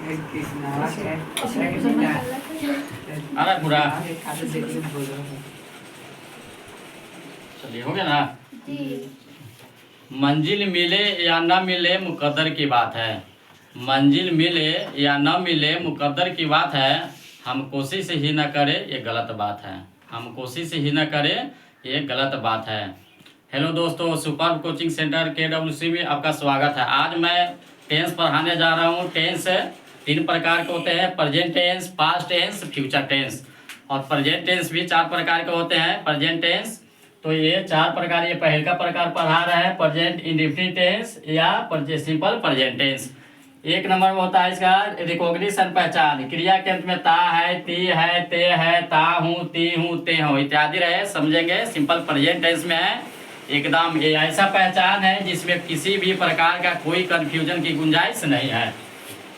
अरे पूरा चलिए हो गया ना। मंजिल मिले या न मिले मुकद्दर की बात है। मंजिल मिले या न मिले मुकद्दर की बात है। हम कोशिश ही न करें ये गलत बात है। हम कोशिश ही न करें ये गलत बात है। हेलो दोस्तों, सुपर कोचिंग सेंटर KWC में आपका स्वागत है। आज मैं टेंस पढ़ाने जा रहा हूँ। टेंस 3 प्रकार के होते हैं, present tense, past tense, future tense. और प्रेजेंट टेंस भी 4 प्रकार के होते हैं। प्रेजेंट टेंस तो ये 4 प्रकार, ये पहले का प्रकार पढ़ा रहा है प्रेजेंट इंडेफिनिट टेंस या सिंपल प्रेजेंट टेंस। 1 नंबर में होता है इसका रिकॉग्निशन, पहचान। क्रिया के अंत में ता है, ती है, ते है, ता हूँ, ती हूँ, ते हूँ इत्यादि रहे, समझेंगे। सिंपल प्रेजेंट टेंस में है एकदम ये ऐसा पहचान है जिसमें किसी भी प्रकार का कोई कंफ्यूजन की गुंजाइश नहीं है।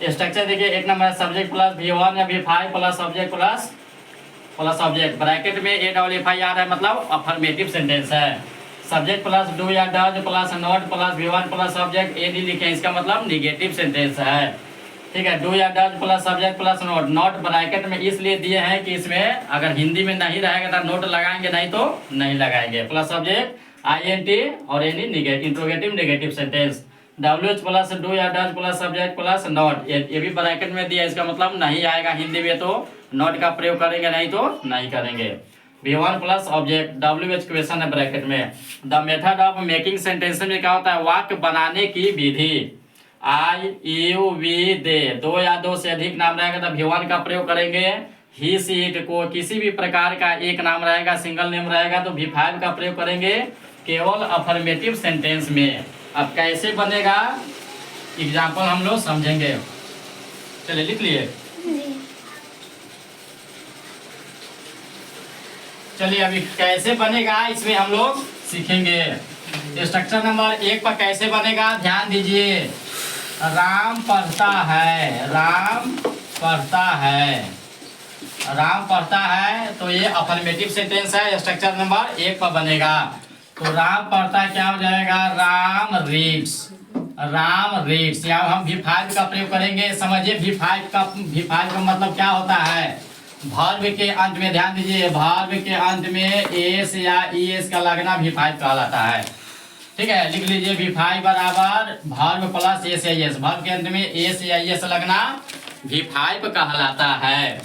स्ट्रक्चर देखिए, 1 नंबर सब्जेक्ट प्लस V1 या V5 plus subject plus object. Bracket में AFFI आ रहा है, मतलब अफर्मेटिव सेंटेंस है। सब्जेक्ट प्लस डू या does plus not plus V1 plus subject AD लिखे, इसका मतलब निगेटिव सेंटेंस है। ठीक है, डू या does plus subject plus note. Note bracket में इसलिए दिए हैं कि इसमें अगर हिंदी में नहीं रहेगा तो नोट लगाएंगे, नहीं तो नहीं लगाएंगे। प्लस सब्जेक्ट INT और any interrogative negative sentence. WH plus do या does plus subject plus not, ये भी ब्रैकेट में दिया है, इसका मतलब नहीं आएगा हिंदी में तो नॉट का प्रयोग करेंगे, नहीं तो नहीं करेंगे। V1 plus object WH question है ब्रैकेट में। The method of making sentence में क्या होता है, वाक्य बनाने की विधि। I you we they, 2 या 2 से अधिक नाम रहेगा तो V1 का प्रयोग करेंगे। ही सी इट को किसी भी प्रकार का एक नाम रहेगा, सिंगल नेम रहेगा तो V5 का प्रयोग करेंगे केवल अफर्मेटिव सेंटेंस में। अब कैसे बनेगा एग्जाम्पल हम लोग समझेंगे। चलिए लिख लिए। चलिए अभी कैसे बनेगा इसमें हम लोग सीखेंगे। स्ट्रक्चर नंबर 1 पर कैसे बनेगा ध्यान दीजिए। राम पढ़ता है, राम पढ़ता है, राम पढ़ता है तो ये अफर्मेटिव सेंटेंस है। स्ट्रक्चर नंबर 1 पर बनेगा तो राम पढ़ता क्या हो जाएगा, राम रीड्स, राम रीड्स। यहाँ हम V5 का प्रयोग करेंगे। समझिए V5 का मतलब क्या होता है। वर्ब के अंत में ध्यान दीजिए, वर्ब के अंत में एस या ES का लगना V5 कहलाता है। ठीक है, लिख लीजिए V5 बराबर वर्ब प्लस एस या ES। वर्ब के अंत में एस या ES लगना V5 कहलाता है।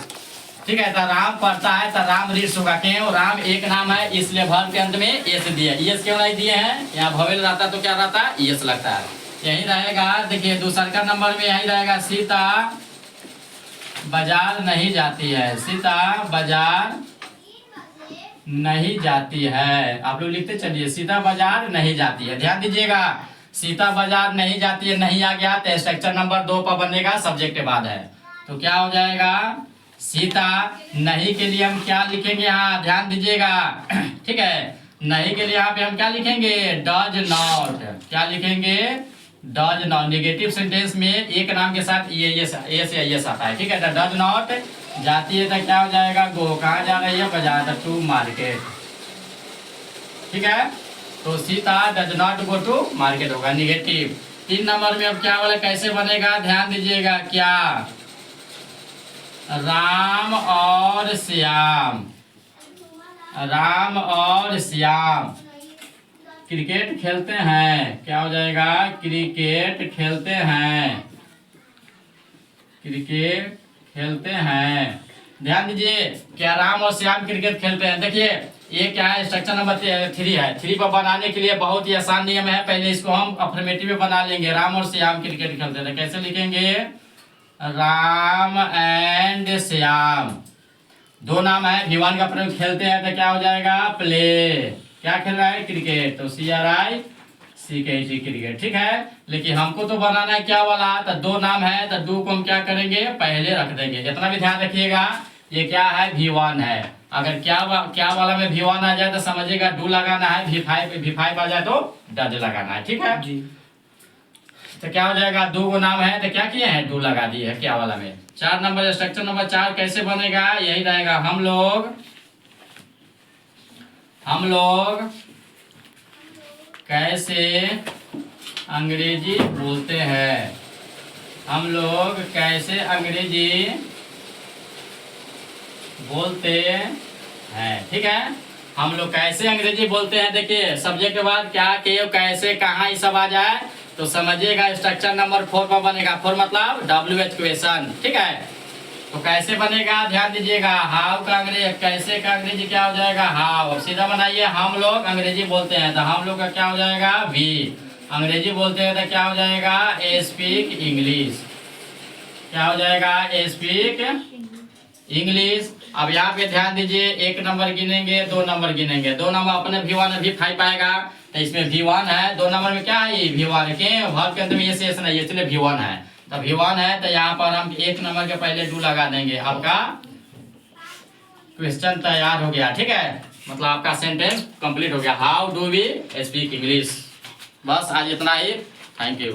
ठीक है, तो राम पढ़ता है तो राम रीड्स होगा। क्यों, राम एक नाम है इसलिए वर्ब के अंत में एस दिए। ES क्यों नहीं दिए हैं, यहाँ भवेल रहता तो क्या रहता, ES लगता है। यही रहेगा। देखिए दूसरा का नंबर में यही रहेगा, सीता बाजार नहीं जाती है, सीता बाजार नहीं जाती है। आप लोग लिखते चलिए, सीता बाजार नहीं जाती है। ध्यान दीजिएगा, सीता बाजार नहीं जाती है, नहीं आ गया तो स्ट्रक्चर नंबर 2 पर बनेगा, सब्जेक्ट के बाद है तो क्या हो जाएगा, सीता। नहीं के लिए हम क्या लिखेंगे यहाँ ध्यान दीजिएगा। ठीक है, नहीं के लिए यहाँ पे हम क्या लिखेंगे, डज नॉट। क्या लिखेंगे, डज नॉट। नेगेटिव सेंटेंस में एक नाम के साथ ये आता है। ठीक है, तो डज नॉट जाती है तो क्या हो जाएगा, गो। कहाँ जा रही है, बाजार, टू मार्केट। ठीक है, तो Sita does not go to market होगा, निगेटिव। 3 नंबर में अब क्या वाला कैसे बनेगा ध्यान दीजिएगा, क्या, राम और श्याम, राम और श्याम क्रिकेट खेलते हैं। क्या हो जाएगा, क्रिकेट खेलते हैं, क्रिकेट खेलते हैं। ध्यान दीजिए, क्या राम और श्याम क्रिकेट खेलते हैं। देखिए ये क्या है, स्ट्रक्चर नंबर 3 है। 3 पर बनाने के लिए बहुत ही आसान नियम है। पहले इसको हम अफर्मेटिव में बना लेंगे। राम और श्याम क्रिकेट खेलते थे, कैसे लिखेंगे, राम एंड श्याम, 2 नाम है। V1 का प्रयोग खेलते हैं तो क्या हो जाएगा, प्ले। क्या खेल रहा है, क्रिकेट, तो CRICKET क्रिकेट। ठीक है, लेकिन हमको तो बनाना है क्या वाला, तो 2 नाम है तो 2 को हम क्या करेंगे, पहले रख देंगे। इतना भी ध्यान रखिएगा, ये क्या है, V1 है। अगर क्या वाला में V1 आ जाए तो समझिएगा डू लगाना है, V5 आ जाए तो डज लगाना है। ठीक है जी, तो क्या हो जाएगा, 2 को नाम है तो क्या किए हैं, डू लगा दिए है क्या वाला में। 4 नंबर स्ट्रक्चर नंबर 4 कैसे बनेगा, यही रहेगा। हम लोग कैसे अंग्रेजी बोलते हैं, हम लोग कैसे अंग्रेजी बोलते हैं। ठीक है, हम लोग कैसे अंग्रेजी बोलते हैं। देखिए सब्जेक्ट के बाद क्या के कैसे कहाँ ये सब आ जाए तो समझिएगा। स्ट्रक्चर नंबर 4 पर बनेगा। 4 मतलब WH क्वेश्चन। ठीक है, तो कैसे बनेगा ध्यान दीजिएगा। हाउ का अंग्रेजी, कैसे का अंग्रेजी क्या हो जाएगा, हाउ। अब सीधा बनाइए, हम लोग अंग्रेजी बोलते हैं तो हम लोग का क्या हो जाएगा, वी। अंग्रेजी बोलते हैं तो क्या हो जाएगा, ए स्पीक इंग्लिश। क्या हो जाएगा, ए स्पीक इंग्लिश। अब यहाँ पे ध्यान दीजिए, 1 नंबर गिनेंगे, 2 नंबर गिनेंगे। 2 नंबर अपने V1 V5 आएगा तो इसमें V1 है। 2 नंबर में क्या है, V1 के वर्ब के अंत में ये शेष नहीं है इसलिए V1 है। तो V1 है तो यहाँ पर हम 1 नंबर के पहले डू लगा देंगे। आपका क्वेश्चन तैयार हो गया। ठीक है, मतलब आपका सेंटेंस कंप्लीट हो गया। How do we speak English. बस आज इतना ही। Thank you.